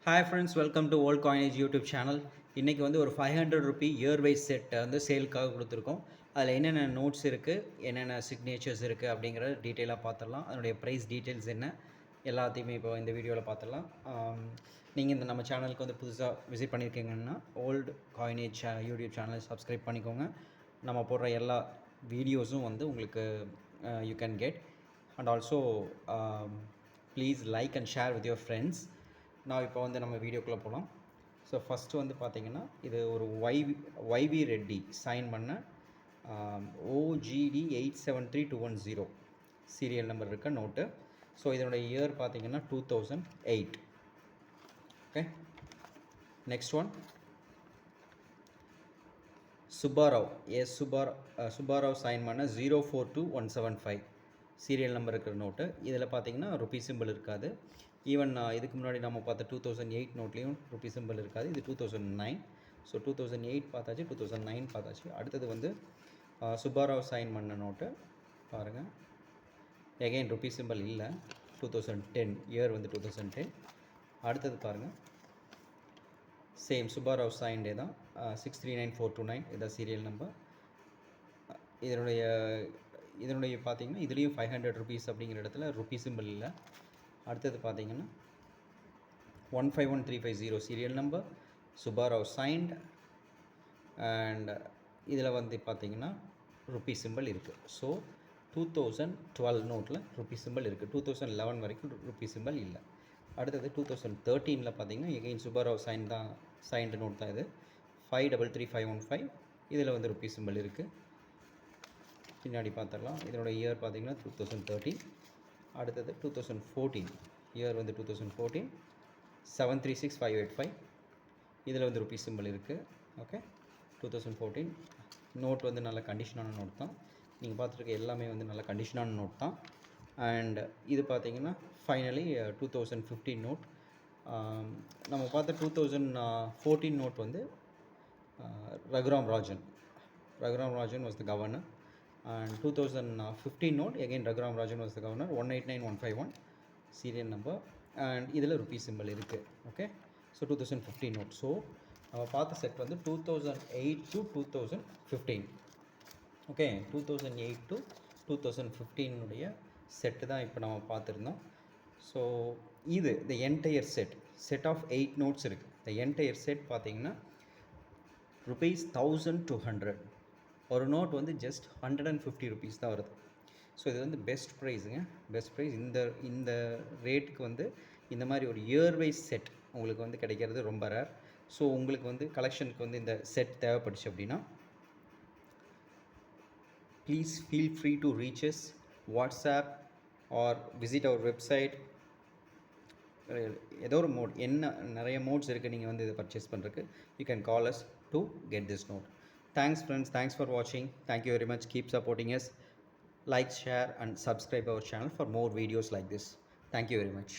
Hi friends, welcome to old coinage YouTube channel. இன்றைக்கி வந்து ஒரு 500 ரூபி இயர் வைஸ் செட்டை வந்து சேலுக்காக கொடுத்துருக்கோம். அதில் என்னென்ன நோட்ஸ் இருக்குது, என்னென்ன சிக்னேச்சர்ஸ் இருக்குது அப்படிங்கிறத டீட்டெயிலாக பார்த்துடலாம். அதனுடைய ப்ரைஸ் டீட்டெயில்ஸ் என்ன எல்லாத்தையுமே இப்போ இந்த வீடியோவில் பார்த்துடலாம். நீங்கள் இந்த நம்ம சேனலுக்கு வந்து புதுசாக விசிட் பண்ணியிருக்கீங்கன்னா ஓல்டு காயினேஜ் யூடியூப் சேனலை சப்ஸ்கிரைப் பண்ணிக்கோங்க. நம்ம போடுற எல்லா வீடியோஸும் வந்து உங்களுக்கு you can get. And also please like and share with your friends. நான் இப்போ வந்து நம்ம வீடியோக்குள்ளே போகலாம். ஸோ ஃபஸ்ட்டு வந்து பார்த்திங்கன்னா, இது ஒரு ஒய்வி ரெட்டி சைன் பண்ண OGD 873210 சீரியல் நம்பர் இருக்க நோட்டு. ஸோ இதனுடைய இயர் பார்த்திங்கன்னா 2008. Okay, next one Subbarao Subbarao sign பண்ண 042175 சீரியல் நம்பர் இருக்கிற நோட்டு. இதில் பார்த்தீங்கன்னா ருபி சிம்பிள் இருக்காது. ஈவன் இதுக்கு முன்னாடி நம்ம பார்த்த 2008 நோட்லேயும் ருபி சிம்பிள் இருக்காது. இது 2009. ஸோ 2008 பார்த்தாச்சு, 2009 பார்த்தாச்சு. அடுத்தது வந்து சுப்பாராவ் சைன் பண்ண நோட்டு பாருங்கள். எகெயின் ருபி சிம்பிள் இல்லை, 2010 இயர் வந்து 2010. அடுத்தது பாருங்கள், சேம் சுப்பாராவ் சைன்டே தான், 639429 இதான் சீரியல் நம்பர். இதனுடைய பார்த்தீங்கன்னா இதுலேயும் 500 ருபீஸ் அப்படிங்கிற இடத்துல ருபி சிம்பிள் இல்லை. அடுத்தது பார்த்தீங்கன்னா 151350 serial number, Subbarao signed. And இதில் வந்து பார்த்தீங்கன்னா ருபி சிம்பிள் இருக்குது. ஸோ 2012 நோட்டில் ருபி சிம்பிள் இருக்குது. 2011 வரைக்கும் ருபி சிம்பிள் இல்லை. அடுத்தது 2013 பார்த்தீங்கன்னா எகெயின் சுப்பாராவ் சைன்டு நோட் தான் இது, 533515. இதில் வந்து ருபி சிம்பிள் இருக்குது. பின்னாடி பார்த்துடலாம். இதனோட இயர் பார்த்திங்கன்னா 2013. அடுத்தது 2014 இயர் வந்து 2014, 736585. இதில் வந்து ருபி சிம்பிள் இருக்குது. ஓகே, 2014 நோட் வந்து நல்ல கண்டிஷனான நோட் தான். நீங்கள் பார்த்துருக்க எல்லாமே வந்து நல்ல கண்டிஷனான நோட் தான். அண்ட் இது பார்த்திங்கன்னா ஃபைனலி 2015 நோட். நம்ம பார்த்த 2014 நோட் வந்து Raghuram Rajan was the governor. And 2015 note again Raghuram Rajan was the governor, 189151 serial number. And இதில் ருபி சிம்பிள் இருக்குது. Okay, so 2015 note. ஸோ நம்ம பார்த்த செட் வந்து 2008 to 2015. ஓகே, 2008 to 2015 செட்டு தான் இப்போ நம்ம பார்த்துருந்தோம். ஸோ இது the entire set of 8 notes இருக்குது. த என்டையர் செட் பார்த்தீங்கன்னா ₹1200. ஒரு நோட் வந்து ஜஸ்ட் 150 ருபீஸ் தான் வருது. ஸோ இது வந்து பெஸ்ட் ப்ரைஸுங்க, பெஸ்ட் ப்ரைஸ். இந்த ரேட்டுக்கு வந்து இந்த மாதிரி ஒரு இயர் வைஸ் செட் உங்களுக்கு வந்து கிடைக்கிறது ரொம்ப ரேர். ஸோ உங்களுக்கு வந்து கலெக்ஷனுக்கு வந்து இந்த செட் தேவைப்படுச்சு அப்படின்னா please feel free to reach us WhatsApp or visit our website. ஏதோ ஒரு மோட், என்ன நிறைய மோட்ஸ் இருக்குது நீங்கள் வந்து இதை பர்ச்சேஸ் பண்ணுறதுக்கு. You can call us to get this note. Thanks friends, thanks for watching. Thank you very much. Keep supporting us. Like, share and subscribe our channel for more videos like this. Thank you very much.